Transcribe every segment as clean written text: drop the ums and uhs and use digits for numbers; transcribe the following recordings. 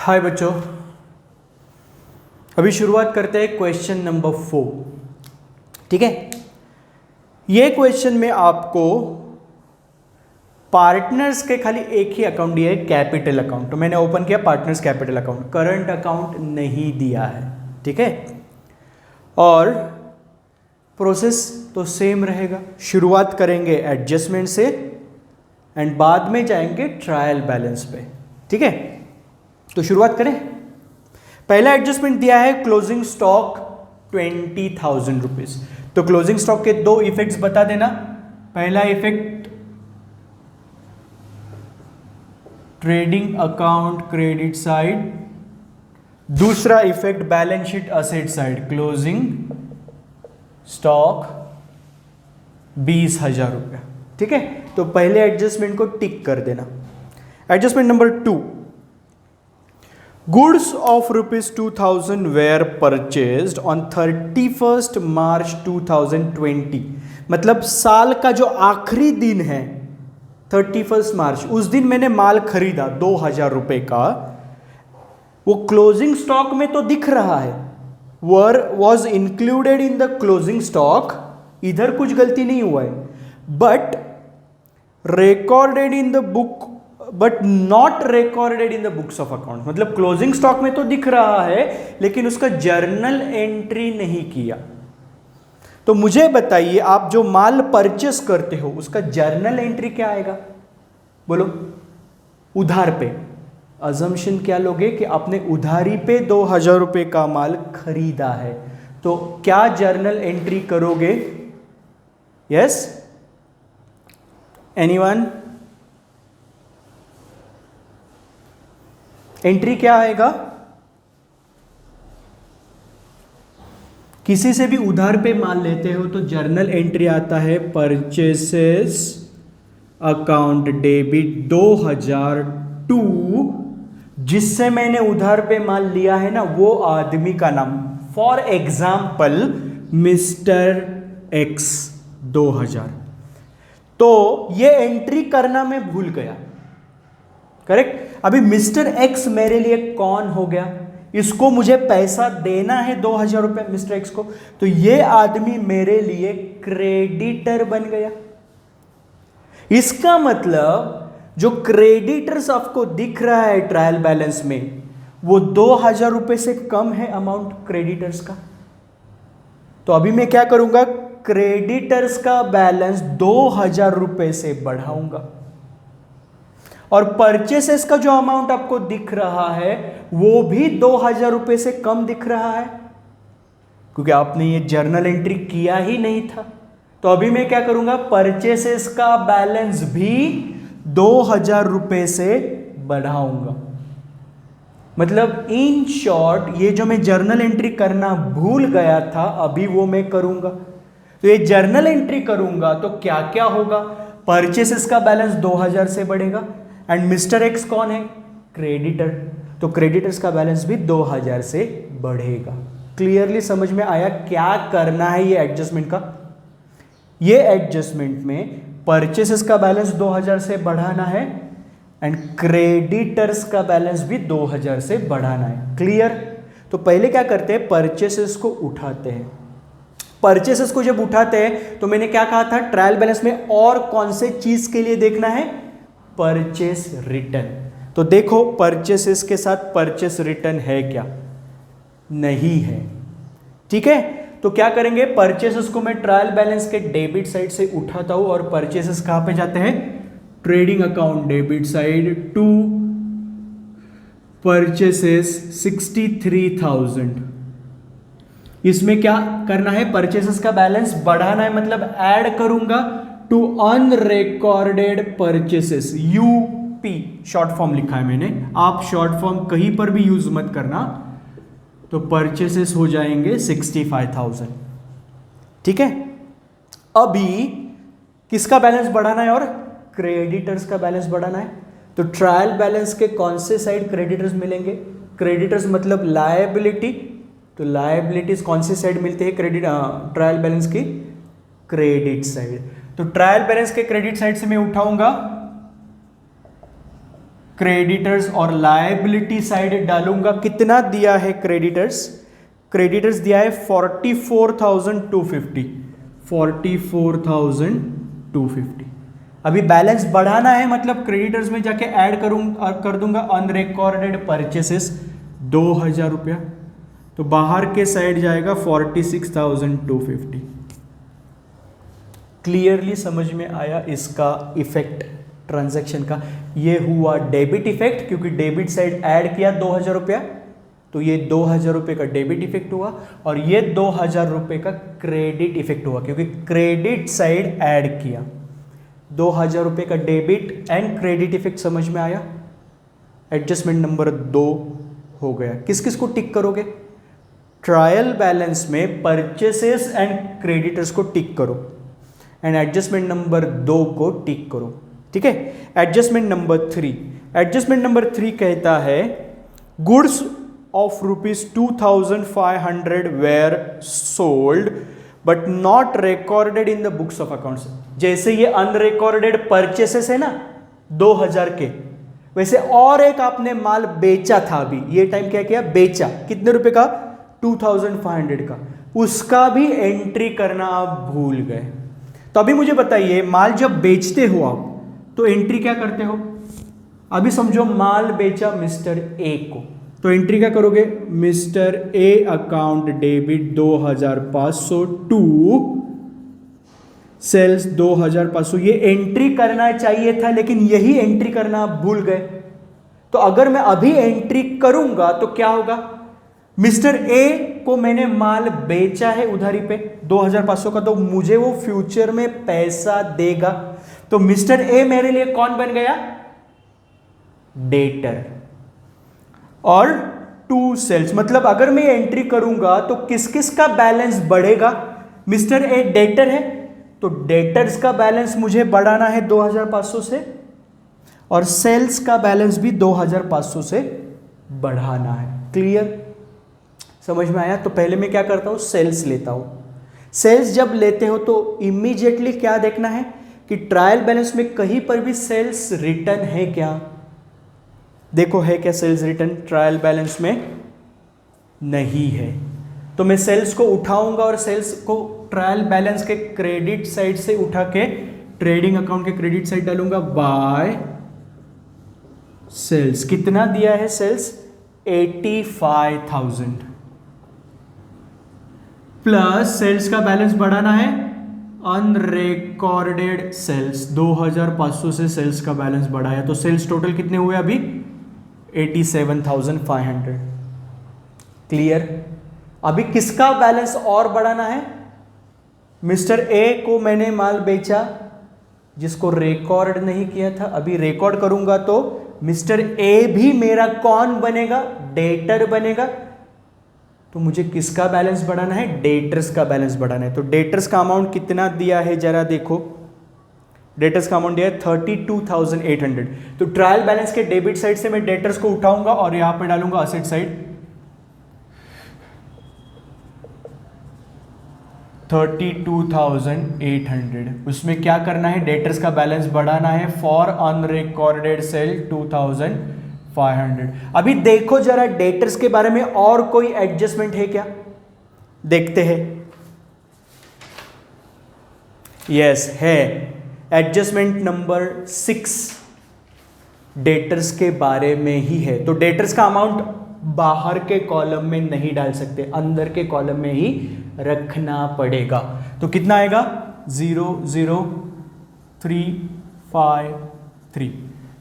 हाय बच्चों, अभी शुरुआत करते हैं क्वेश्चन नंबर 4। ठीक है, ये क्वेश्चन में आपको पार्टनर्स के खाली एक ही अकाउंट दिया है, कैपिटल अकाउंट। तो मैंने ओपन किया partners capital account, current account नहीं दिया है। ठीक है, और प्रोसेस तो सेम रहेगा। शुरुआत करेंगे एडजस्टमेंट से एंड बाद में जाएंगे ट्रायल बैलेंस पे। ठीक है, तो शुरुआत करें। पहला एडजस्टमेंट दिया है क्लोजिंग स्टॉक 20,000 रुपीज। तो क्लोजिंग स्टॉक के दो इफेक्ट्स बता देना। पहला effect trading account credit side, दूसरा effect balance sheet asset side. Closing stock 20,000 रुपया। ठीक है, तो पहले एडजस्टमेंट को टिक कर देना। Adjustment number 2, goods of ₹2,000 were purchased on 31 March 2020। मतलब साल का जो आखिरी दिन है 31 मार्च, उस दिन मैंने माल खरीदा 2,000 रुपए का। वो क्लोजिंग स्टॉक में तो दिख रहा है, was included in the closing stock, इधर कुछ गलती नहीं हुआ है। But recorded in the book, but not recorded in the books of account. मतलब क्लोजिंग स्टॉक में तो दिख रहा है लेकिन उसका जर्नल एंट्री नहीं किया। तो मुझे बताइए, आप जो माल परचेस करते हो उसका जर्नल एंट्री क्या आएगा? बोलो। उधार पे अजम्पशन क्या लोगे कि आपने उधारी पे 2,000 रुपए का माल खरीदा है, तो क्या जर्नल एंट्री करोगे? Yes, anyone? एंट्री क्या आएगा? किसी से भी उधार पे माल लेते हो तो जर्नल एंट्री आता है परचेसेस अकाउंट डेबिट 2002, जिससे मैंने उधार पे माल लिया है ना वो आदमी का नाम। For example mister x 2000। तो ये एंट्री करना मैं भूल गया। करेक्ट। अभी मिस्टर एक्स मेरे लिए कौन हो गया? इसको मुझे पैसा देना है 2,000 रुपए मिस्टर एक्स को, तो ये आदमी मेरे लिए क्रेडिटर बन गया। इसका मतलब जो क्रेडिटर्स आपको दिख रहा है ट्रायल बैलेंस में, वो 2,000 रुपए से कम है अमाउंट क्रेडिटर्स का। तो अभी मैं क्या करूंगा? क्रेडिटर्स का बैलेंस 2,000 रुपए से बढ़ाऊंगा, और परचेसेस का जो अमाउंट आपको दिख रहा है वो भी 2,000 रुपए से कम दिख रहा है, क्योंकि आपने ये जर्नल एंट्री किया ही नहीं था। तो अभी मैं क्या करूंगा? परचेसेस का बैलेंस भी 2,000 रुपए से बढ़ाऊंगा। मतलब इन शॉर्ट, ये जो मैं जर्नल एंट्री करना भूल गया था अभी वो मैं करूंगा। तो ये जर्नल एंट्री करूंगा तो क्या क्या होगा? परचेसेस का बैलेंस 2,000 से बढ़ेगा, एंड मिस्टर एक्स कौन है? क्रेडिटर। तो क्रेडिटर्स का बैलेंस भी 2,000 से बढ़ेगा। क्लियरली समझ में आया क्या करना है ये एडजस्टमेंट का? ये एडजस्टमेंट में परचेसेस का बैलेंस 2,000 से बढ़ाना है एंड क्रेडिटर्स का बैलेंस भी 2,000 से बढ़ाना है। क्लियर? तो पहले क्या करते हैं? परचेसेस को उठाते हैं। परचेसेस को जब उठाते हैं तो मैंने क्या कहा था ट्रायल बैलेंस में, और कौन से चीज के लिए देखना है? Purchase return. तो देखो परचेसेस के साथ परचेस रिटर्न है क्या? नहीं है। ठीक है, तो क्या करेंगे? परचेसेस को मैं ट्रायल बैलेंस के डेबिट साइड से उठाता हूं, और परचेसेस कहां पे जाते हैं? Trading account debit side to purchases 63,000। इसमें क्या करना है? परचेसेस का बैलेंस बढ़ाना है, मतलब ऐड करूंगा to unrecorded purchases. UP short form लिखा है मैंने, आप शॉर्ट फॉर्म कहीं पर भी यूज मत करना। तो परचेसेस हो जाएंगे 65,000। ठीक है, अभी किसका बैलेंस बढ़ाना है? और क्रेडिटर्स का बैलेंस बढ़ाना है। तो ट्रायल बैलेंस के कौन से साइड क्रेडिटर्स मिलेंगे? क्रेडिटर्स मतलब लायबिलिटी। तो लायबिलिटीज कौन से साइड मिलते हैं? क्रेडिट ट्रायल बैलेंस की क्रेडिट साइड। तो ट्रायल बैलेंस के क्रेडिट साइड से मैं उठाऊंगा क्रेडिटर्स और लायबिलिटी साइड डालूंगा। कितना दिया है क्रेडिटर्स? क्रेडिटर्स दिया है 44,250, 44,250। अभी बैलेंस बढ़ाना है, मतलब क्रेडिटर्स में जाके ऐड कर दूंगा अनरिकॉर्डेड परचेसेस 2,000 रुपया, तो बाहर के साइड जाएगा 46,250। क्लियरली समझ में आया इसका इफेक्ट ट्रांजैक्शन का? ये हुआ डेबिट इफेक्ट, क्योंकि डेबिट साइड ऐड किया 2,000 रुपया, तो ये 2,000 रुपये का डेबिट इफेक्ट हुआ, और ये 2,000 रुपये का क्रेडिट इफेक्ट हुआ, क्योंकि क्रेडिट साइड ऐड किया। 2,000 रुपये का डेबिट एंड क्रेडिट इफेक्ट समझ में आया? एडजस्टमेंट नंबर 2 हो गया। किस किस को टिक करोगे? ट्रायल बैलेंस में परचेसेस एंड क्रेडिटर्स को टिक करो, एंड एडजस्टमेंट नंबर 2 को टिक करो। ठीक है। एडजस्टमेंट नंबर 3, एडजस्टमेंट नंबर 3 कहता है goods of ₹2,500 were sold but not recorded in the books of accounts. जैसे ये अनरिकॉर्डेड परचेसेस है ना 2,000 के, वैसे और एक आपने माल बेचा था अभी, ये टाइम क्या किया? बेचा। कितने रुपए का? 2,500 का। उसका भी एंट्री करना आप भूल गए। तो अभी मुझे बताइए, माल जब बेचते हो आप तो एंट्री क्या करते हो? अभी समझो माल बेचा मिस्टर ए को, तो एंट्री क्या करोगे? Mister A account debit 2,500 to sales 2,500। ये एंट्री करना चाहिए था, लेकिन यही एंट्री करना आप भूल गए। तो अगर मैं अभी एंट्री करूंगा तो क्या होगा? मिस्टर ए को मैंने माल बेचा है उधारी पे 2,500 का, तो मुझे वो फ्यूचर में पैसा देगा। तो मिस्टर ए मेरे लिए कौन बन गया? डेटर। और टू सेल्स, मतलब अगर मैं एंट्री करूंगा तो किस किस का बैलेंस बढ़ेगा? मिस्टर ए डेटर है, तो डेटर्स का बैलेंस मुझे बढ़ाना है 2,500 से, और सेल्स का बैलेंस भी 2,500 से बढ़ाना है। क्लियर? समझ में आया? तो पहले मैं क्या करता हूं? सेल्स लेता हूं। सेल्स जब लेते हो तो इमीडिएटली क्या देखना है कि ट्रायल बैलेंस में कहीं पर भी सेल्स रिटर्न है क्या? देखो है क्या सेल्स रिटर्न? ट्रायल बैलेंस में नहीं है, तो मैं सेल्स को उठाऊंगा और सेल्स को ट्रायल बैलेंस के क्रेडिट साइड से उठा के ट्रेडिंग अकाउंट के क्रेडिट साइड डालूंगा बाय सेल्स। कितना दिया है सेल्स? 85,000 प्लस सेल्स का बैलेंस बढ़ाना है अनरिकॉर्डेड सेल्स 2,500 से सेल्स का बैलेंस बढ़ाया, तो सेल्स टोटल कितने हुए अभी? 87,500। क्लियर? अभी किसका बैलेंस और बढ़ाना है? मिस्टर ए को मैंने माल बेचा जिसको रिकॉर्ड नहीं किया था, अभी रिकॉर्ड करूंगा तो मिस्टर ए भी मेरा कौन बनेगा? डेटर बनेगा। तो मुझे किसका बैलेंस बढ़ाना है? डेटर्स का बैलेंस बढ़ाना है। तो डेटर्स का अमाउंट कितना दिया है जरा देखो। डेटर्स का अमाउंट दिया है 32,800। तो ट्रायल बैलेंस के डेबिट साइड से मैं डेटर्स को उठाऊंगा और यहां पे डालूंगा असेट साइड 32,800। उसमें क्या करना है? डेटर्स का बैलेंस बढ़ाना है फॉर अनरिकॉर्डेड सेल 2,500। अभी देखो जरा डेटर्स के बारे में और कोई एडजस्टमेंट है क्या? देखते हैं। यस है। एडजस्टमेंट नंबर 6 डेटर्स के बारे में ही है। तो डेटर्स का अमाउंट बाहर के कॉलम में नहीं डाल सकते, अंदर के कॉलम में ही रखना पड़ेगा। तो कितना आएगा? 0,0,353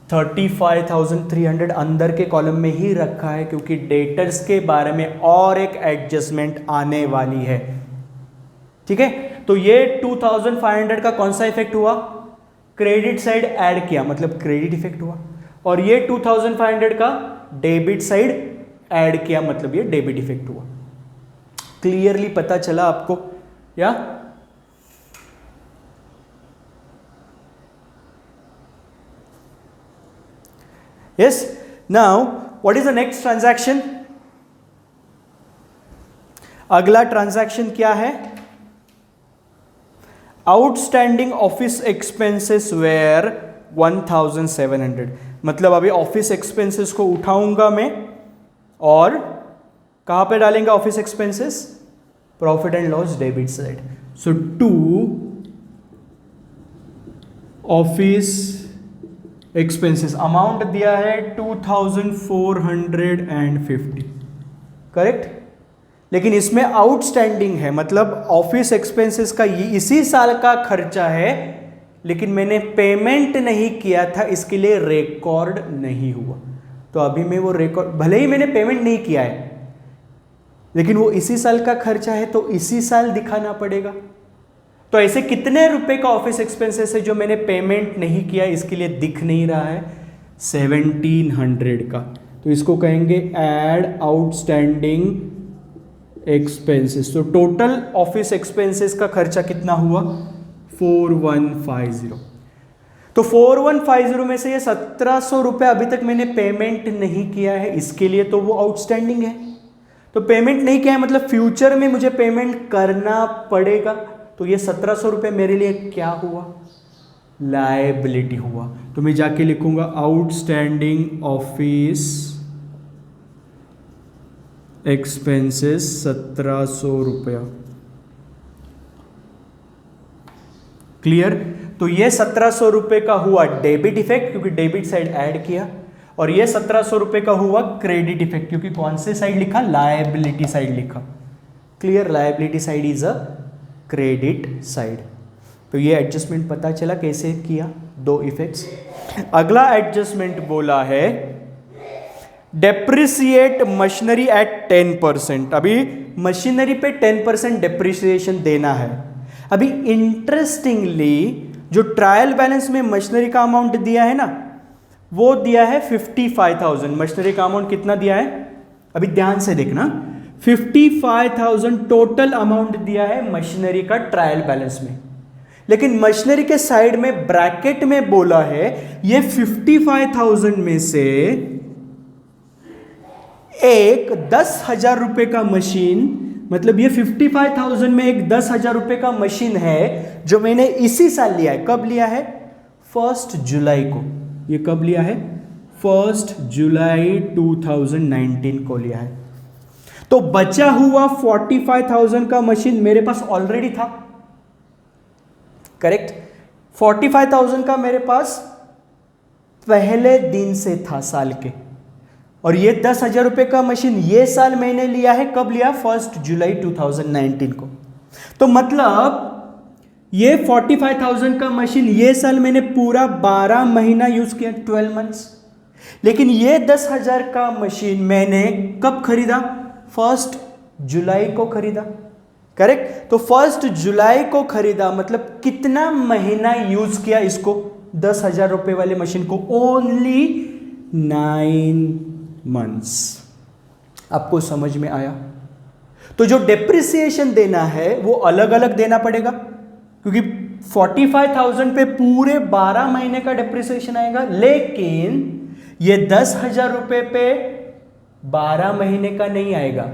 35,300 अंदर के कॉलम में ही रखा है, क्योंकि डेटर्स के बारे में और एक एडजस्टमेंट आने वाली है। ठीक है, तो ये 2,500 का कौन सा इफेक्ट हुआ? क्रेडिट साइड ऐड किया, मतलब क्रेडिट इफेक्ट हुआ। और ये 2,500 का डेबिट साइड ऐड किया, मतलब ये डेबिट इफेक्ट हुआ। क्लियरली पता चला आपको? या yes. Now what is the next transaction? अगला ट्रांजैक्शन क्या है? आउटस्टैंडिंग ऑफिस एक्सपेंसेस वेयर 1700, मतलब अभी ऑफिस एक्सपेंसेस को उठाऊंगा मैं और कहाँ पे डालेंगे office expenses? Profit and loss debit side. So to office expenses amount दिया है 2450, करेक्ट। लेकिन इसमें आउटस्टैंडिंग है, मतलब ऑफिस एक्सपेंसेस का ये इसी साल का खर्चा है, लेकिन मैंने पेमेंट नहीं किया था, इसके लिए रिकॉर्ड नहीं हुआ। तो अभी मैं वो रिकॉर्ड, भले ही मैंने पेमेंट नहीं किया है लेकिन वो इसी साल का खर्चा है तो इसी साल दिखाना पड़ेगा। तो ऐसे कितने रुपए का ऑफिस एक्सपेंसेस है जो मैंने पेमेंट नहीं किया, इसके लिए दिख नहीं रहा है? 1700 का। तो इसको कहेंगे ऐड आउटस्टैंडिंग एक्सपेंसेस। तो टोटल ऑफिस एक्सपेंसेस का खर्चा कितना हुआ? 4150। तो 4150 में से ये 1700 रुपये अभी तक मैंने पेमेंट नहीं किया है, इसके लिए तो वो आउटस्टैंडिंग है। तो पेमेंट नहीं किया है मतलब फ्यूचर में मुझे पेमेंट करना पड़ेगा। तो ये 1700 रुपये मेरे लिए क्या हुआ? लायबिलिटी हुआ। तो मैं जाके लिखूंगा आउटस्टैंडिंग ऑफिस एक्सपेंसेस 1700 रुपया। क्लियर? तो ये 1700 रुपये का हुआ डेबिट इफेक्ट, क्योंकि डेबिट साइड ऐड किया, और ये 1700 रुपये का हुआ क्रेडिट इफेक्ट, क्योंकि कौन से साइड लिखा? लायबिलिटी साइड लिखा। Clear? Liability side is a credit side. तो ये एडजस्टमेंट पता चला कैसे किया, दो इफेक्ट्स। अगला एडजस्टमेंट बोला है डेप्रिसिएट मशीनरी एट 10%। अभी मशीनरी पे 10% डेप्रिसिएशन देना है। अभी इंटरेस्टिंगली जो ट्रायल बैलेंस में मशीनरी का अमाउंट दिया है ना, वो दिया है 55,000। मशीनरी का अमाउंट कितना दिया है? अभी ध्यान से देखना, 55,000 टोटल अमाउंट दिया है मशीनरी का ट्रायल बैलेंस में। लेकिन मशीनरी के साइड में ब्रैकेट में बोला है ये 55,000 में से एक 10,000 रुपए का मशीन, मतलब ये 55,000 में एक 10,000 रुपए का मशीन है जो मैंने इसी साल लिया है। कब लिया है? 1 जुलाई को। ये कब लिया है? 1 जुलाई 2019 को लिया है। तो बचा हुआ 45,000 का मशीन मेरे पास ऑलरेडी था, करेक्ट? 45,000 का मेरे पास पहले दिन से था साल के, और ये 10,000 रुपए का मशीन ये साल मैंने लिया है। कब लिया? 1 जुलाई 2019 को। तो मतलब ये 45,000 का मशीन ये साल मैंने पूरा 12 महीना यूज किया, 12 मंथ्स। लेकिन ये 10,000 का मशीन मैंने कब खरीदा? 1 जुलाई को खरीदा, करेक्ट? तो 1 जुलाई को खरीदा, मतलब कितना महीना यूज किया इसको, 10,000 रुपए वाले मशीन को? Only 9 months. आपको समझ में आया? तो जो डेप्रिसिएशन देना है वो अलग अलग देना पड़ेगा, क्योंकि 45,000 पे पूरे 12 महीने का डेप्रिसिएशन आएगा, लेकिन ये 10,000 रुपए पे 12 महीने का नहीं आएगा,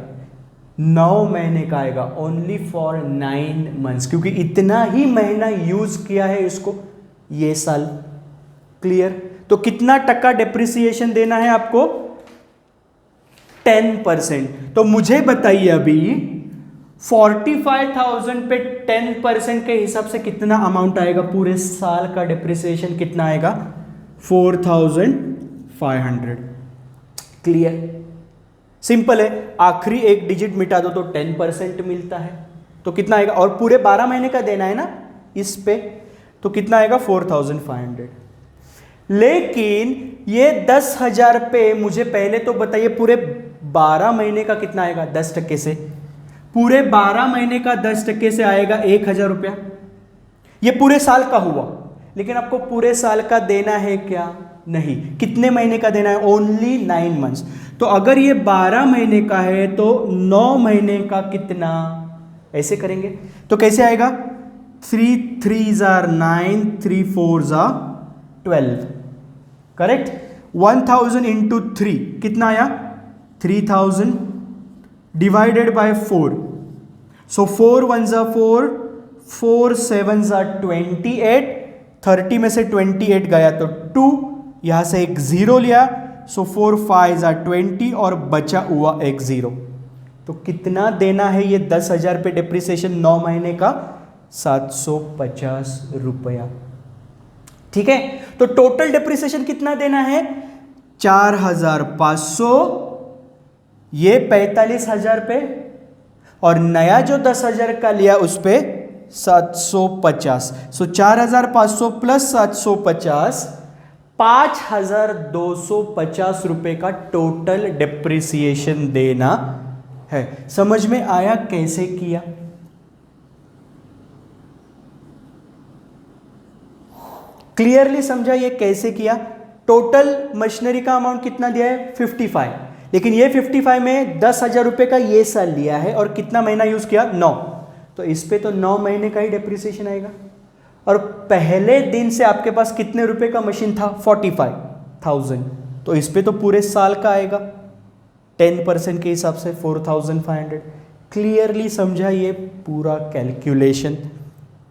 9 महीने का आएगा, ओनली फॉर 9 मंथ्स, क्योंकि इतना ही महीना यूज किया है इसको ये साल। क्लियर? तो कितना टका डेप्रिसिएशन देना है आपको? 10%। तो मुझे बताइए अभी 45,000 पे 10% के हिसाब से कितना अमाउंट आएगा? पूरे साल का डेप्रिसिएशन कितना आएगा? 4,500। क्लियर? सिंपल है, आखिरी एक डिजिट मिटा दो तो 10% मिलता है। तो कितना आएगा? और पूरे 12 महीने का देना है ना इस पे, तो कितना आएगा? 4,500। लेकिन ये 10,000 पे मुझे पहले तो बताइए पूरे 12 महीने का कितना आएगा? 10% से पूरे 12 महीने का 10% से आएगा 1,000 रुपया। ये पूरे साल का हुआ, लेकिन आपको पूरे साल का देना है क्या? नहीं। कितने महीने का देना है? Only 9 months. तो अगर ये 12 महीने का है तो 9 महीने का कितना? ऐसे करेंगे तो कैसे आएगा? 3 3s are 9, 3 4s are 12, correct? 1000 into 3 कितना आया? 3000 divided by 4। So 4 1s are 4, 4 7s are 28, 30 में से 28 गया तो 2, यहां से एक 0 लिया, सो 4 5 20 और बचा हुआ एक 0। तो कितना देना है ये 10,000 पे डेप्रिसिएशन 9 महीने का? 750 रुपया। ठीक है, तो टोटल डेप्रिसिएशन कितना देना है? 4,500, ये 45,000 पे, और नया जो 10,000 का लिया उस पे 750। सो 4,500 प्लस 750, 5,250 रुपए का टोटल डेप्रिसिएशन देना है। समझ में आया कैसे किया? क्लियरली समझा ये कैसे किया? टोटल मशीनरी का अमाउंट कितना दिया है? 55, लेकिन ये 55 में 10,000 रुपए का ये साल लिया है और कितना महीना यूज किया? 9। तो इस पे तो 9 महीने का ही डेप्रिसिएशन आएगा। और पहले दिन से आपके पास कितने रुपए का मशीन था? 45,000, तो इस पे तो पूरे साल का आएगा 10% के हिसाब से 4,500। क्लियरली समझा ये पूरा कैलकुलेशन?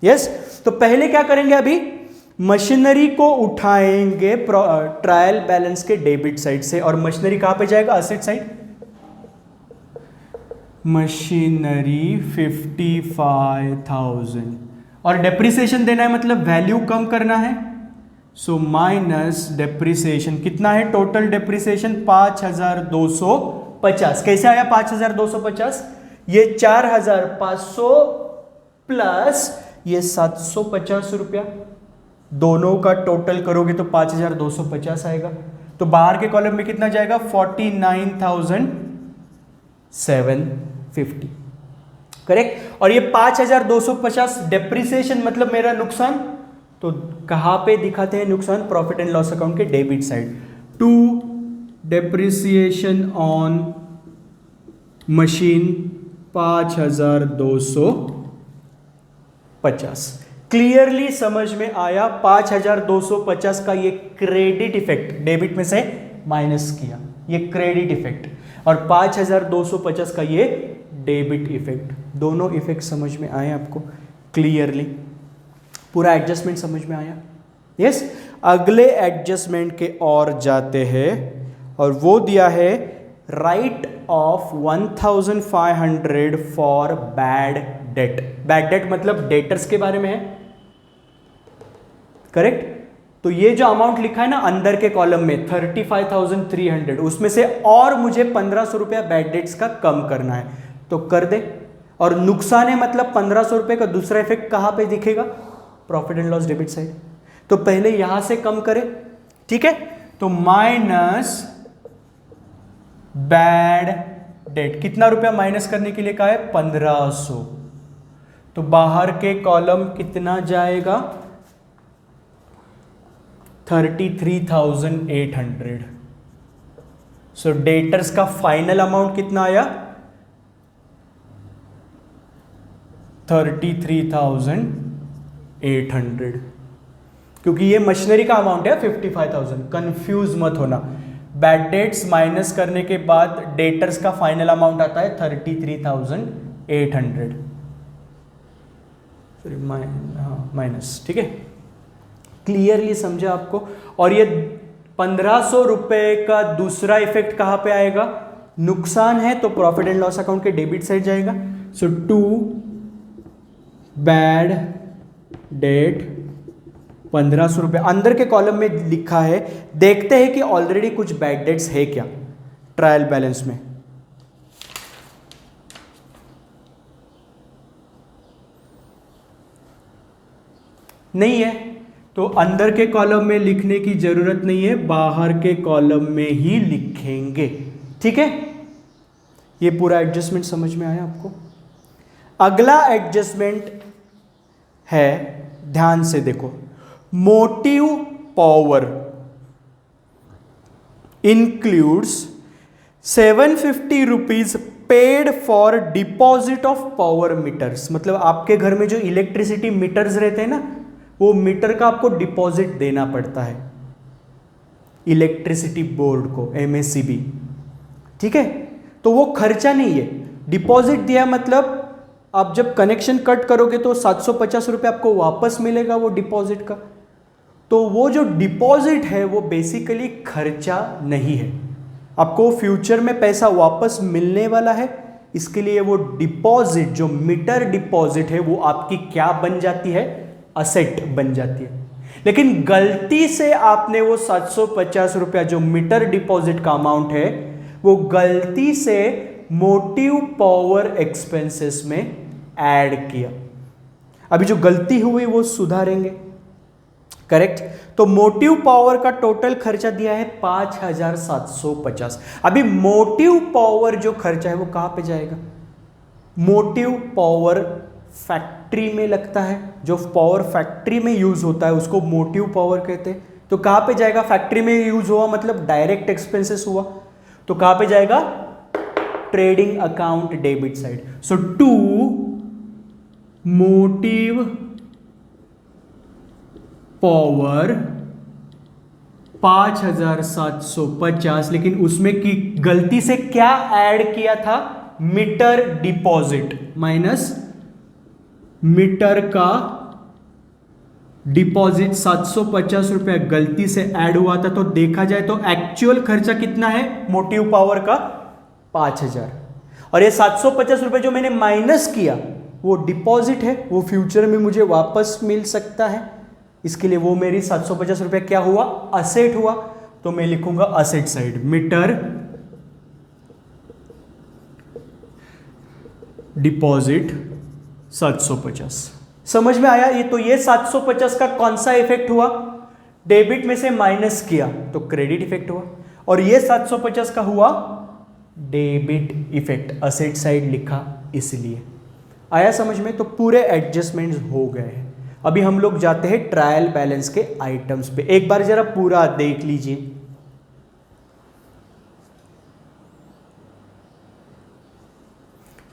यस। तो पहले क्या करेंगे? अभी मशीनरी को उठाएंगे ट्रायल बैलेंस के डेबिट साइड से, और मशीनरी कहां पे जाएगा? Asset side. मशीनरी 55,000 और डेप्रिसिएशन देना है, मतलब वैल्यू कम करना है। सो माइनस डेप्रिसिएशन कितना है? Total depreciation 5,250। कैसे आया 5,250? ये 4,500 प्लस ये 750 रुपया, दोनों का टोटल करोगे तो 5,250 आएगा। तो बाहर के कॉलम में कितना जाएगा? 49,750। करेक्ट। और ये 5,250 डेप्रिसिएशन मतलब मेरा नुकसान, तो कहां पे दिखाते हैं नुकसान? प्रॉफिट एंड लॉस अकाउंट के debit side. To depreciation on machine 5,250। Clearly समझ में आया? 5,250 का ये क्रेडिट इफेक्ट डेबिट में से माइनस किया, ये क्रेडिट इफेक्ट, और 5,250 का ये डेबिट इफेक्ट। दोनों इफेक्ट समझ में आए आपको? क्लियरली पूरा एडजस्टमेंट समझ में आया? यस। अगले एडजस्टमेंट के और जाते हैं, और वो दिया है right of 1,500 for bad debt. Bad debt मतलब डेटर्स के बारे में है। करेक्ट। तो ये जो अमाउंट लिखा है ना अंदर के कॉलम में 35,300, उसमें से और मुझे 1,500 रुपया बैड डेट्स का कम करना है, तो कर दे। और नुकसान है मतलब 1,500 रुपए का दूसरा इफेक्ट कहां पे दिखेगा? Profit and loss debit side. तो पहले यहां से कम करें, ठीक है। तो माइनस बैड डेट, कितना रुपया माइनस करने के लिए कहा है? 1,500। तो बाहर के कॉलम कितना जाएगा? 33,800। सो डेटर्स का फाइनल अमाउंट कितना आया? 33,800, क्योंकि ये मशीनरी का अमाउंट है 55,000। कंफ्यूज मत होना, बैड डेट्स माइनस करने के बाद डेटर्स का फाइनल अमाउंट आता है 33,800 माइनस। ठीक है, क्लियरली समझा आपको? और ये 1,500 रुपए का दूसरा इफेक्ट कहां पे आएगा? नुकसान है तो प्रॉफिट एंड लॉस अकाउंट के डेबिट साइड जाएगा। सो टू बैड डेट 1,500 रुपए अंदर के कॉलम में लिखा है। देखते हैं कि ऑलरेडी कुछ बैड डेट्स है क्या ट्रायल बैलेंस में। नहीं है तो अंदर के कॉलम में लिखने की जरूरत नहीं है, बाहर के कॉलम में ही लिखेंगे। ठीक है, ये पूरा एडजस्टमेंट समझ में आया आपको? अगला एडजस्टमेंट है, ध्यान से देखो, motive power includes 750 rupees paid for deposit of power meters. मतलब आपके घर में जो इलेक्ट्रिसिटी मीटर्स रहते हैं ना, वो मीटर का आपको डिपॉजिट देना पड़ता है इलेक्ट्रिसिटी बोर्ड को, MACB। ठीक है, तो वो खर्चा नहीं है, डिपॉजिट दिया मतलब आप जब कनेक्शन कट करोगे तो 750 रुपये आपको वापस मिलेगा वो डिपॉजिट का। तो वो जो डिपॉजिट है वो बेसिकली खर्चा नहीं है, आपको फ्यूचर में पैसा वापस मिलने वाला है, इसके लिए वो डिपॉजिट, जो मीटर डिपॉजिट है, वो आपकी क्या बन जाती है, असेट बन जाती है। लेकिन गलती से आपने वो 750 रुपया जो मीटर डिपॉजिट का अमाउंट है, वो गलती से मोटिव पावर एक्सपेंसेस में ऐड किया। अभी जो गलती हुई वो सुधारेंगे, करेक्ट। तो मोटिव पावर का टोटल खर्चा दिया है 5750। अभी मोटिव पावर जो खर्चा है वो कहां पे जाएगा, मोटिव पावर फैक्ट्री में लगता है, जो पावर फैक्ट्री में यूज होता है उसको मोटिव पावर कहते हैं। तो कहां पे जाएगा, फैक्ट्री में यूज हुआ मतलब डायरेक्ट एक्सपेंसेस हुआ, तो कहां पे जाएगा, trading account debit side. So to motive power 5750, लेकिन उसमें की गलती से क्या ऐड किया था, मीटर डिपॉजिट माइनस मीटर का डिपॉजिट 750 रुपया गलती से ऐड हुआ था। तो देखा जाए तो एक्चुअल खर्चा कितना है मोटिव पावर का, 5000। और ये 750 रुपए जो मैंने माइनस किया वो डिपॉजिट है, वो फ्यूचर में मुझे वापस मिल सकता है, इसके लिए वो मेरी 750 रुपये क्या हुआ, असेट हुआ। तो मैं लिखूंगा असेट साइड, मीटर डिपॉजिट 750। समझ में आया ये? तो ये 750 का कौन सा इफेक्ट हुआ, डेबिट में से माइनस किया तो क्रेडिट इफेक्ट हुआ, और ये 750 का हुआ डेबिट इफेक्ट, असेट साइड लिखा इसलिए। आया समझ में? तो पूरे एडजस्टमेंट्स हो गए हैं। अभी हम लोग जाते हैं ट्रायल बैलेंस के आइटम्स पे, एक बार जरा पूरा देख लीजिए।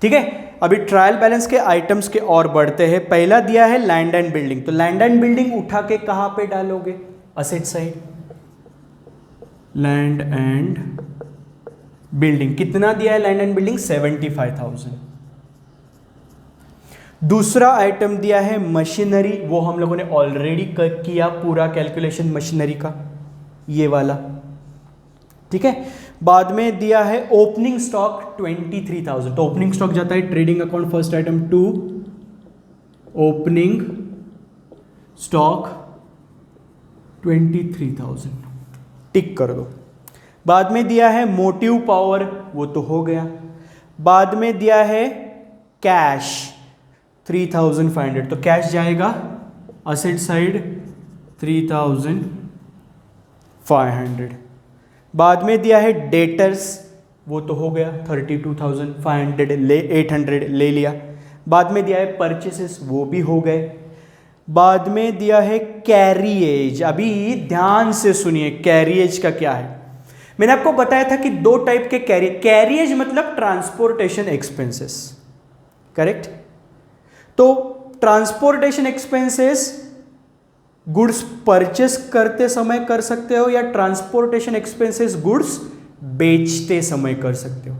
ठीक है, अभी ट्रायल बैलेंस के आइटम्स के और बढ़ते हैं। पहला दिया है लैंड एंड बिल्डिंग, तो लैंड एंड बिल्डिंग उठा के कहां पे डालोगे, asset side, land and building. कितना दिया है लैंड एंड बिल्डिंग, 75,000। दूसरा आइटम दिया है मशीनरी, वो हम लोगों ने ऑलरेडी किया पूरा कैलकुलेशन मशीनरी का, ये वाला। ठीक है, बाद में दिया है ओपनिंग स्टॉक 23,000। तो ओपनिंग स्टॉक जाता है trading account, first item to opening stock 23,000, tick कर दो। बाद में दिया है मोटिव पावर, वो तो हो गया। बाद में दिया है कैश 3,500, तो कैश जाएगा असेट साइड 3,500। बाद में दिया है डेटर्स, वो तो हो गया 32,500, ले 800 ले लिया। बाद में दिया है परचेसेस, वो भी हो गए। बाद में दिया है कैरिएज। अभी ध्यान से सुनिए कैरिएज का क्या है। मैंने आपको बताया था कि दो टाइप के कैरिएज मतलब ट्रांसपोर्टेशन एक्सपेंसेस, करेक्ट। तो ट्रांसपोर्टेशन एक्सपेंसेस गुड्स परचेस करते समय कर सकते हो, या ट्रांसपोर्टेशन एक्सपेंसेस गुड्स बेचते समय कर सकते हो।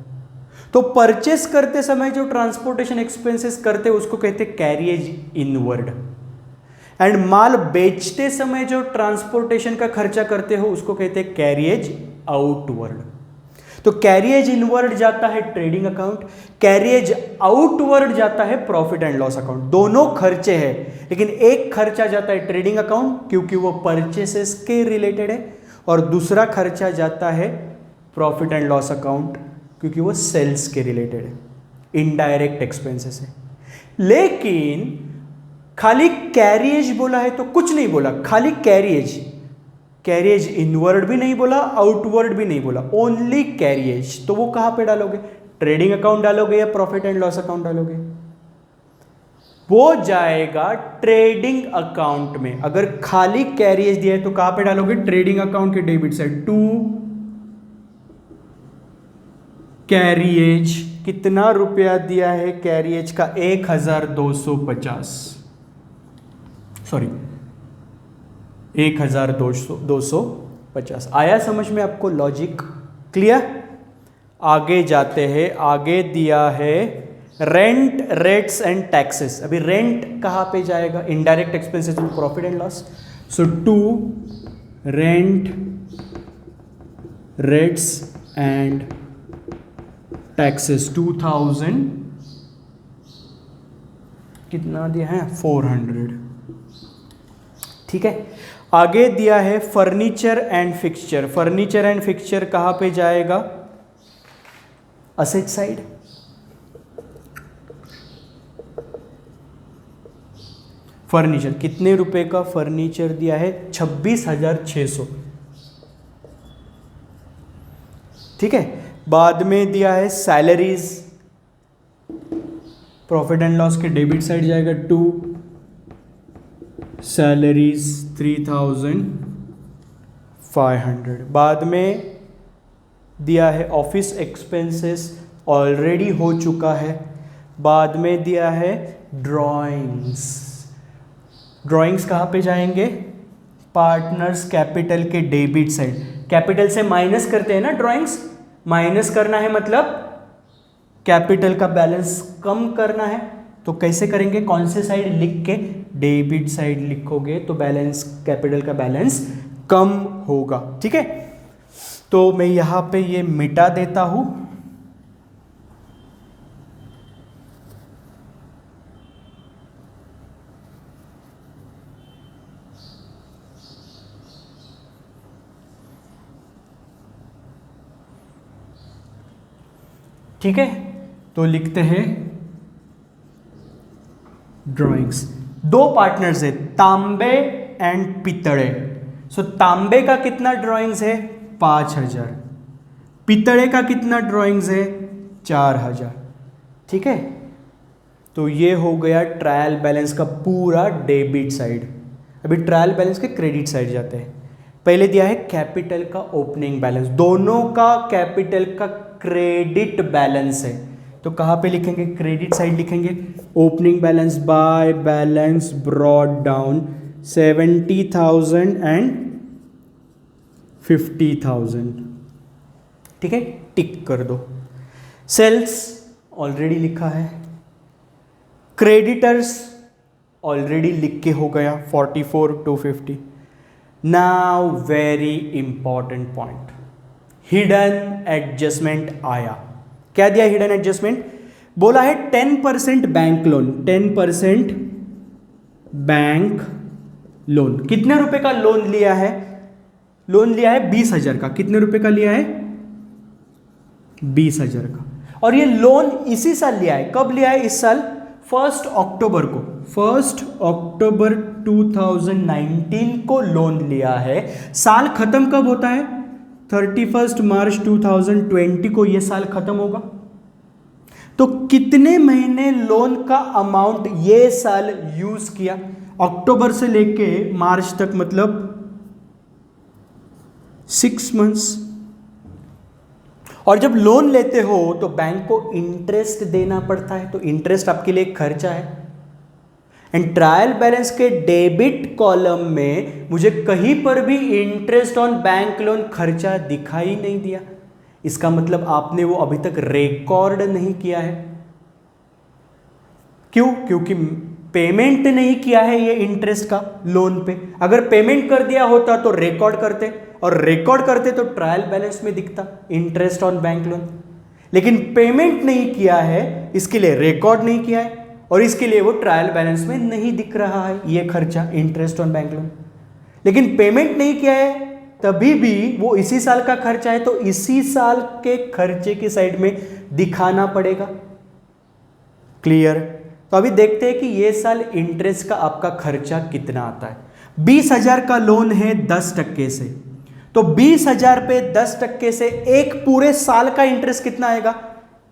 तो परचेस करते समय जो ट्रांसपोर्टेशन एक्सपेंसेस करते हो उसको कहते हैं कैरिएज इनवर्ड, एंड माल बेचते समय जो ट्रांसपोर्टेशन का खर्चा करते हो उसको कहते हैं कैरिएज आउटवर्ड। तो कैरिएज इनवर्ड जाता है ट्रेडिंग अकाउंट, कैरिएज आउटवर्ड जाता है प्रॉफिट एंड लॉस अकाउंट। दोनों खर्चे हैं, लेकिन एक खर्चा जाता है ट्रेडिंग अकाउंट क्योंकि वो परचेसेस के रिलेटेड है, और दूसरा खर्चा जाता है प्रॉफिट एंड लॉस अकाउंट क्योंकि वो सेल्स के रिलेटेड है, इनडायरेक्ट एक्सपेंसेस है। लेकिन खाली कैरिएज बोला है तो कुछ नहीं बोला, खाली कैरिएज, कैरिएज इनवर्ड भी नहीं बोला, आउटवर्ड भी नहीं बोला, ओनली कैरिएज। तो वो कहां पे डालोगे, ट्रेडिंग अकाउंट डालोगे या प्रॉफिट एंड लॉस अकाउंट डालोगे? वो जाएगा ट्रेडिंग अकाउंट में। अगर खाली कैरिएज दिया है तो कहां पे डालोगे, ट्रेडिंग अकाउंट के डेबिट साइड, टू कैरिएज। कितना रुपया दिया है कैरिएज का, 1,250, सॉरी 1,250। आया समझ में आपको लॉजिक? क्लियर? आगे जाते हैं। आगे दिया है रेंट, रेट्स एंड टैक्सेस। अभी रेंट कहां पे जाएगा, इनडायरेक्ट एक्सपेंसेस में profit and loss. So to rent rates and taxes 2000, कितना दिया है 400। ठीक है, आगे दिया है furniture and fixture. Furniture and fixture कहां पे जाएगा? Asset side. फर्नीचर कितने रुपए का फर्नीचर दिया है? 26,600। ठीक है, बाद में दिया है सैलरीज, प्रॉफिट एंड लॉस के डेबिट साइड जाएगा टू सैलरीज 3,500। बाद में दिया है ऑफिस एक्सपेंसेस, ऑलरेडी हो चुका है। बाद में दिया है ड्राइंग्स। ड्राइंग्स कहाँ पे जाएंगे? पार्टनर्स कैपिटल के डेबिट साइड। कैपिटल से माइनस करते हैं ना ड्राइंग्स, माइनस करना है मतलब कैपिटल का बैलेंस कम करना है। तो कैसे करेंगे? कौन से साइड लिख के? डेबिट साइड लिखोगे तो बैलेंस, कैपिटल का बैलेंस कम होगा। ठीक है, तो मैं यहां पे ये मिटा देता हूं। ठीक है, तो लिखते हैं ड्राइंग्स। दो पार्टनर्स है, तांबे एंड पितड़े। सो तांबे का कितना ड्राइंग्स है? 5,000। पितड़े का कितना ड्राइंग्स है? 4,000। ठीक है, तो ये हो गया ट्रायल बैलेंस का पूरा डेबिट साइड। अभी ट्रायल बैलेंस के क्रेडिट साइड जाते हैं। पहले दिया है कैपिटल का ओपनिंग बैलेंस, दोनों का कैपिटल का क्रेडिट बैलेंस है। तो कहां पे लिखेंगे? क्रेडिट साइड लिखेंगे। Opening balance by balance brought down 70,000 and 50,000। ठीक है, टिक कर दो। सेल्स ऑलरेडी लिखा है, क्रेडिटर्स ऑलरेडी लिख के हो गया 44,250। Now very important point, hidden adjustment आया। क्या दिया हिडन एडजस्टमेंट? बोला है 10% बैंक लोन। 10% bank loan. कितने रुपए का लोन लिया है? लोन लिया है 20,000 का। कितने रुपए का लिया है? 20,000 का। और ये लोन इसी साल लिया है। कब लिया है? इस साल 1 अक्टूबर को। 1 अक्टूबर 2019 को लोन लिया है। साल खत्म कब होता है? 31 मार्च 2020 को ये साल खत्म होगा। तो कितने महीने लोन का अमाउंट ये साल यूज किया? अक्टूबर से लेके मार्च तक, मतलब 6 मंथ्स। और जब लोन लेते हो तो बैंक को इंटरेस्ट देना पड़ता है, तो इंटरेस्ट आपके लिए खर्चा है। एंड ट्रायल बैलेंस के डेबिट कॉलम में मुझे कहीं पर भी इंटरेस्ट ऑन बैंक लोन खर्चा दिखाई नहीं दिया। इसका मतलब आपने वो अभी तक रिकॉर्ड नहीं किया है। क्यों? क्योंकि पेमेंट नहीं किया है ये इंटरेस्ट का लोन पे। अगर पेमेंट कर दिया होता तो रिकॉर्ड करते, और रिकॉर्ड करते तो ट्रायल बैलेंस में दिखता इंटरेस्ट ऑन बैंक लोन। लेकिन पेमेंट नहीं किया है, इसके लिए रिकॉर्ड नहीं किया है, और इसके लिए वो ट्रायल बैलेंस में नहीं दिख रहा है ये खर्चा, इंटरेस्ट ऑन बैंक लोन। लेकिन पेमेंट नहीं किया है तभी भी वो इसी साल का खर्चा है, तो इसी साल के खर्चे की साइड में दिखाना पड़ेगा। क्लियर? तो अभी देखते हैं कि ये साल इंटरेस्ट का आपका खर्चा कितना आता है। 20,000 का लोन है 10% से, तो 20,000 पे 10% से एक पूरे साल का इंटरेस्ट कितना आएगा?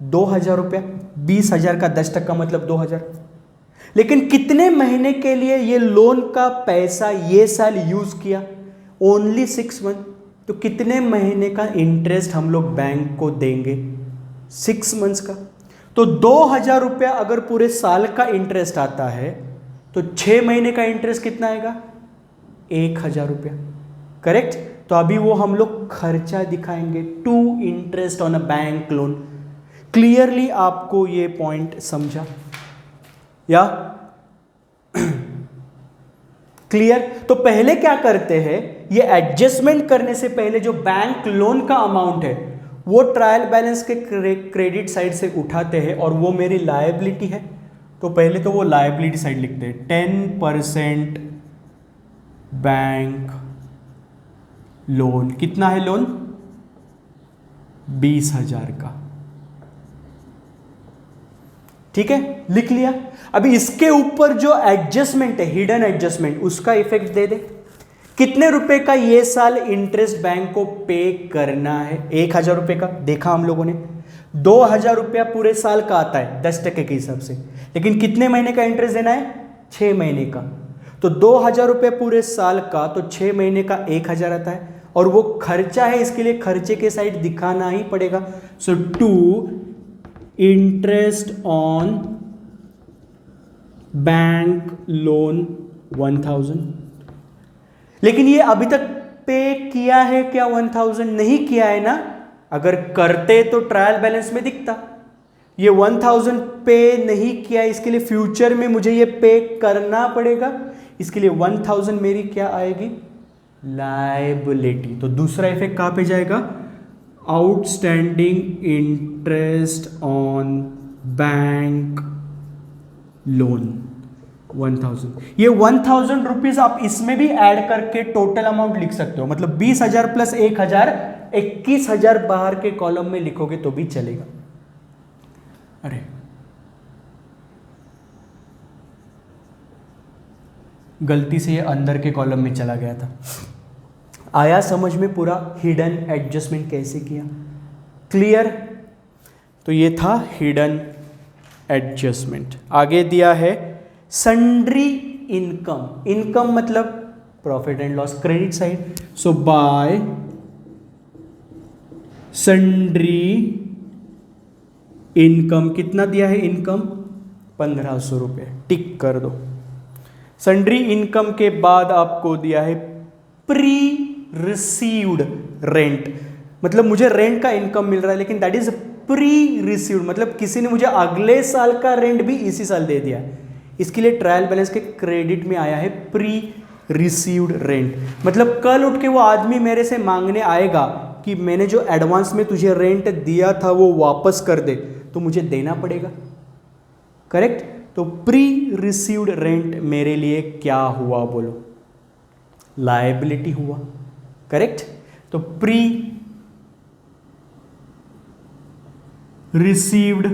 2,000 रुपया। 20,000 का 10% मतलब 2,000। लेकिन कितने महीने के लिए ये लोन का पैसा ये साल यूज किया? Only 6 month. तो कितने महीने का इंटरेस्ट हम लोग बैंक को देंगे? 6 मंथ्स का। तो 2,000 रुपया अगर पूरे साल का इंटरेस्ट आता है तो 6 महीने का इंटरेस्ट कितना आएगा? 1,000 रुपया। करेक्ट? तो अभी वो हम लोग खर्चा दिखाएंगे, to interest on a bank loan. Clearly आपको ये पॉइंट समझा या? क्लियर। तो पहले क्या करते हैं, ये एडजस्टमेंट करने से पहले जो बैंक लोन का अमाउंट है वो ट्रायल बैलेंस के क्रेडिट साइड से उठाते हैं और वो मेरी लायबिलिटी है। तो पहले तो वो लायबिलिटी साइड लिखते हैं, 10% बैंक लोन। कितना है लोन? 20,000 का। ठीक है, लिख लिया। अभी इसके ऊपर जो एडजस्टमेंट है, हिडन एडजस्टमेंट, उसका इफेक्ट दे दे। कितने रुपए का ये साल इंटरेस्ट बैंक को पे करना है? 1,000 रुपए का देखा हम लोगों ने। 2,000 रुपया पूरे साल का आता है 10% के हिसाब से, लेकिन कितने महीने का इंटरेस्ट देना है? 6 महीने का। तो 2,000 रुपये पूरे साल का, तो 6 महीने का 1,000 आता है, और वो खर्चा है, इसके लिए खर्चे के साइड दिखाना ही पड़ेगा। So two interest on bank loan 1,000। लेकिन ये अभी तक पे किया है क्या? 1,000 नहीं किया है ना। अगर करते तो ट्रायल बैलेंस में दिखता। ये 1,000 पे नहीं किया, इसके लिए फ्यूचर में मुझे ये पे करना पड़ेगा। इसके लिए 1,000 मेरी क्या आएगी? लायबिलिटी। तो दूसरा इफेक्ट कहां पे जाएगा? Outstanding interest on bank loan 1,000। ये 1,000 रुपीज आप इसमें भी ऐड करके टोटल अमाउंट लिख सकते हो। मतलब 20,000 प्लस 1,000, 21,000 बाहर के कॉलम में लिखोगे तो भी चलेगा। अरे गलती से ये अंदर के कॉलम में चला गया था। आया समझ में पूरा हिडन एडजस्टमेंट कैसे किया? क्लियर। तो ये था हिडन एडजस्टमेंट। आगे दिया है सन्ड्री इनकम। इनकम मतलब profit and loss, credit side. So bye sundry income, कितना दिया है इनकम? 1,500 रुपये, टिक कर दो। सन्ड्री इनकम के बाद आपको दिया है प्री रिसीव्ड रेंट। मतलब मुझे रेंट का इनकम मिल रहा है, लेकिन दैट इज प्री रिसीव्ड, मतलब किसी ने मुझे अगले साल का रेंट भी इसी साल दे दिया। इसके लिए ट्रायल बैलेंस के क्रेडिट में आया है प्री रिसीव्ड रेंट। मतलब कल उठ के वो आदमी मेरे से मांगने आएगा कि मैंने जो एडवांस में तुझे रेंट दिया था वो वापस कर दे, तो मुझे देना पड़ेगा। करेक्ट। तो प्री रिसीव्ड रेंट मेरे लिए क्या हुआ बोलो? लायबिलिटी हुआ। करेक्ट। तो प्री रिसीव्ड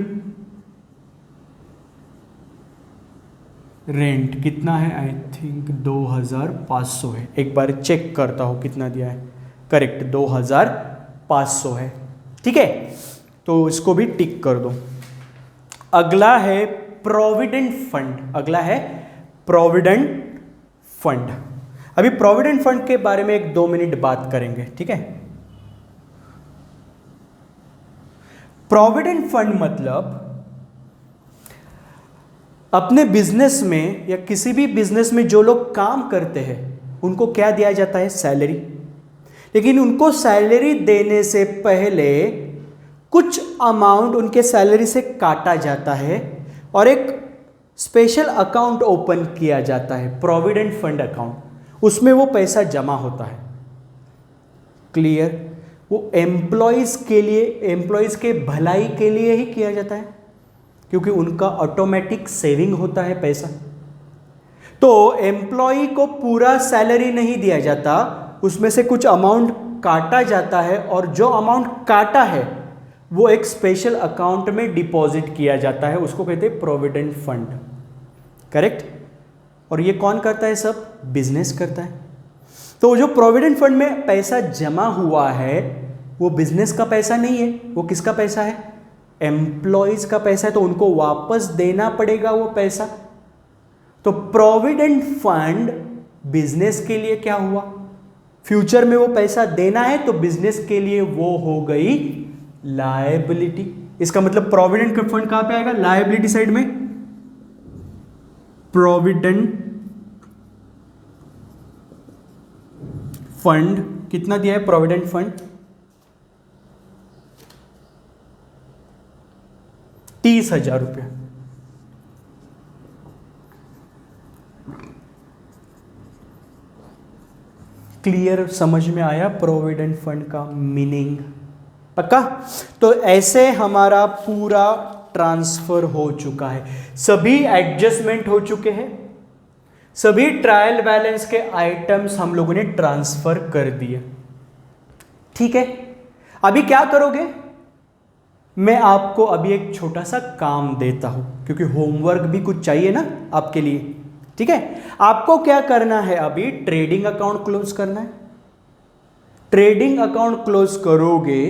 रेंट कितना है? आई थिंक 2,500 है। एक बार चेक करता हूं कितना दिया है। करेक्ट, 2,500 है। ठीक है, तो इसको भी टिक कर दो। अगला है प्रोविडेंट फंड। अगला है प्रोविडेंट फंड। अभी प्रोविडेंट फंड के बारे में 1-2 मिनट बात करेंगे। ठीक है। प्रोविडेंट फंड मतलब अपने बिजनेस में या किसी भी बिजनेस में जो लोग काम करते हैं उनको क्या दिया जाता है? सैलरी। लेकिन उनको सैलरी देने से पहले कुछ अमाउंट उनके सैलरी से काटा जाता है और एक स्पेशल अकाउंट ओपन किया जाता है, प्रोविडेंट फंड अकाउंट। उसमें वो पैसा जमा होता है। क्लियर। वो एम्प्लॉयज के लिए, एम्प्लॉयज के भलाई के लिए ही किया जाता है, क्योंकि उनका ऑटोमेटिक सेविंग होता है पैसा। तो एम्प्लॉय को पूरा सैलरी नहीं दिया जाता, उसमें से कुछ अमाउंट काटा जाता है, और जो अमाउंट काटा है वो एक स्पेशल अकाउंट में डिपॉजिट किया जाता है। उसको कहते हैं प्रोविडेंट फंड। करेक्ट। और ये कौन करता है? सब बिजनेस करता है। तो जो प्रोविडेंट फंड में पैसा जमा हुआ है वो बिजनेस का पैसा नहीं है, वो किसका पैसा है? एम्प्लॉयज का पैसा है। तो उनको वापस देना पड़ेगा वो पैसा। तो प्रोविडेंट फंड बिजनेस के लिए क्या हुआ? फ्यूचर में वो पैसा देना है, तो बिजनेस के लिए वो हो गई लायबिलिटी। इसका मतलब प्रोविडेंट फंड कहां पे आएगा? लायबिलिटी साइड में। प्रोविडेंट फंड कितना दिया है? प्रोविडेंट फंड 30,000 रुपये। क्लियर, समझ में आया प्रोविडेंट फंड का मीनिंग? पक्का? तो ऐसे हमारा पूरा ट्रांसफर हो चुका है, सभी एडजस्टमेंट हो चुके हैं, सभी ट्रायल बैलेंस के आइटम्स हम लोगों ने ट्रांसफर कर दिए। ठीक है, अभी क्या करोगे? मैं आपको अभी एक छोटा सा काम देता हूं, क्योंकि होमवर्क भी कुछ चाहिए ना आपके लिए। ठीक है, आपको क्या करना है? अभी ट्रेडिंग अकाउंट क्लोज करना है। ट्रेडिंग अकाउंट क्लोज करोगे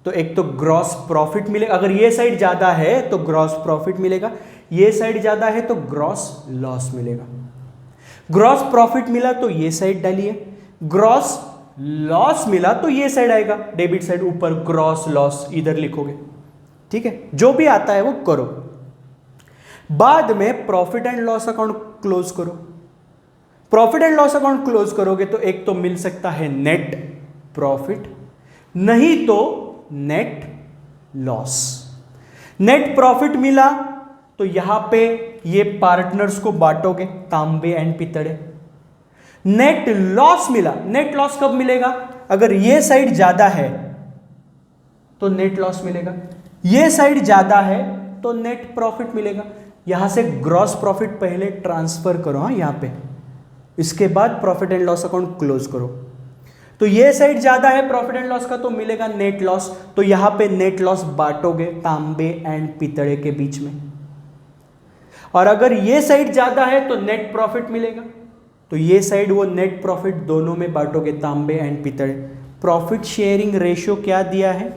तो एक तो ग्रॉस प्रॉफिट मिलेगा, अगर ये साइड ज्यादा है तो ग्रॉस प्रॉफिट मिलेगा, ये साइड ज्यादा है तो ग्रॉस लॉस मिलेगा। ग्रॉस प्रॉफिट मिला तो ये साइड डालिए, ग्रॉस लॉस मिला तो ये साइड आएगा, डेबिट साइड ऊपर, ग्रॉस लॉस इधर लिखोगे। ठीक है, जो भी आता है वो करो। बाद में profit and loss account close करो। Profit and loss account close करोगे तो एक तो मिल सकता है नेट प्रॉफिट, नहीं तो नेट लॉस। नेट प्रॉफिट मिला तो यहां पे ये पार्टनर्स को बांटोगे, तांबे एंड पितड़े। नेट लॉस मिला, नेट लॉस कब मिलेगा? अगर ये साइड ज्यादा है तो नेट लॉस मिलेगा, ये साइड ज्यादा है तो नेट प्रॉफिट मिलेगा। यहां से ग्रॉस प्रॉफिट पहले ट्रांसफर करो, हाँ यहां पे, इसके बाद profit and loss account close करो। तो ये साइड ज्यादा है प्रॉफिट एंड लॉस का तो मिलेगा नेट लॉस, तो यहां पे नेट लॉस बांटोगे तांबे एंड पितड़े के बीच में। और अगर ये साइड ज्यादा है तो नेट प्रॉफिट मिलेगा, तो ये साइड वो नेट प्रॉफिट दोनों में बांटोगे, तांबे and Pitde. Profit sharing ratio क्या दिया है?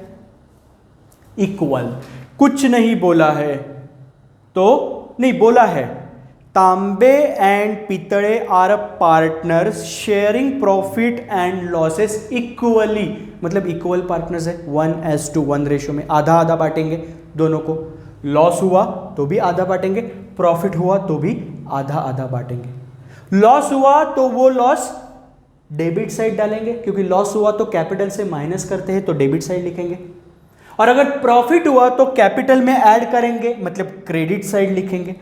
इक्वल। कुछ नहीं बोला है तो नहीं बोला है, Tambe and Pitde are partners sharing profit and losses equally, मतलब इक्वल पार्टनर्स है, 1:1 रेशियो में, आधा आधा बांटेंगे दोनों को। लॉस हुआ तो भी आधा बांटेंगे, प्रॉफिट हुआ तो भी आधा आधा बांटेंगे। लॉस हुआ तो वो लॉस डेबिट साइड डालेंगे, क्योंकि लॉस हुआ तो कैपिटल से माइनस करते हैं तो डेबिट साइड लिखेंगे। और अगर प्रॉफिट हुआ तो कैपिटल में ऐड करेंगे, मतलब क्रेडिट साइड लिखेंगे।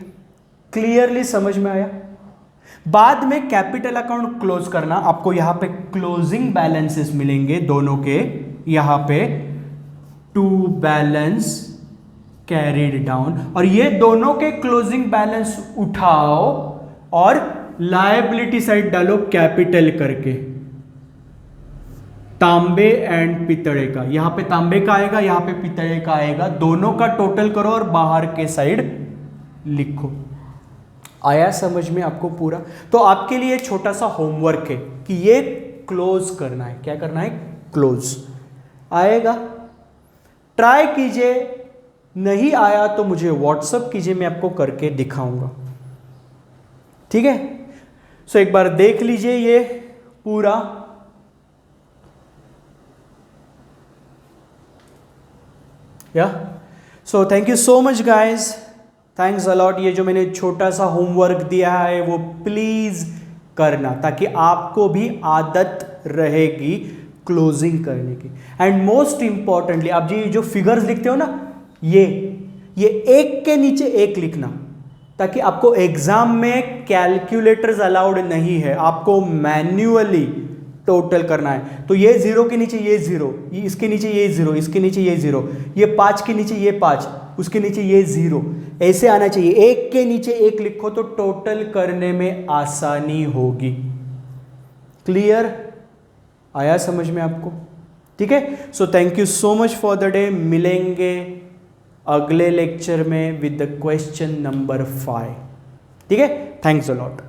क्लियरली समझ में आया? बाद में कैपिटल अकाउंट क्लोज करना, आपको यहां पे क्लोजिंग बैलेंसेस मिलेंगे दोनों के, यहां पे टू बैलेंस कैरिड डाउन, और ये दोनों के क्लोजिंग बैलेंस उठाओ और लायबिलिटी साइड डालो कैपिटल करके, तांबे एंड पितड़े का। यहां पे तांबे का आएगा, यहां पे पितड़े का आएगा, दोनों का टोटल करो और बाहर के साइड लिखो। आया समझ में आपको पूरा? तो आपके लिए छोटा सा होमवर्क है कि ये क्लोज करना है। क्या करना है? क्लोज। आएगा? ट्राई कीजिए, नहीं आया तो मुझे व्हाट्सअप कीजिए, मैं आपको करके दिखाऊंगा। ठीक है, सो एक बार देख लीजिए ये पूरा। So thank you so much guys, thanks a lot. ये जो मैंने छोटा सा होमवर्क दिया है वो प्लीज करना, ताकि आपको भी आदत रहेगी क्लोजिंग करने की। एंड मोस्ट इंपॉर्टेंटली, आप जी जो फिगर्स लिखते हो ना, ये एक के नीचे एक लिखना, ताकि आपको एग्जाम में कैलकुलेटर्स अलाउड नहीं है, आपको मैन्युअली टोटल करना है। तो ये 0 के नीचे ये 0, इसके नीचे ये 0, इसके नीचे ये 0, ये 5 के नीचे ये 5, उसके नीचे ये 0, ऐसे आना चाहिए। एक के नीचे एक लिखो तो टोटल करने में आसानी होगी। क्लियर? आया समझ में आपको? ठीक है, so thank you so much for the day. मिलेंगे अगले लेक्चर में विद द क्वेश्चन नंबर 5। ठीक है, थैंक्स अ लॉट।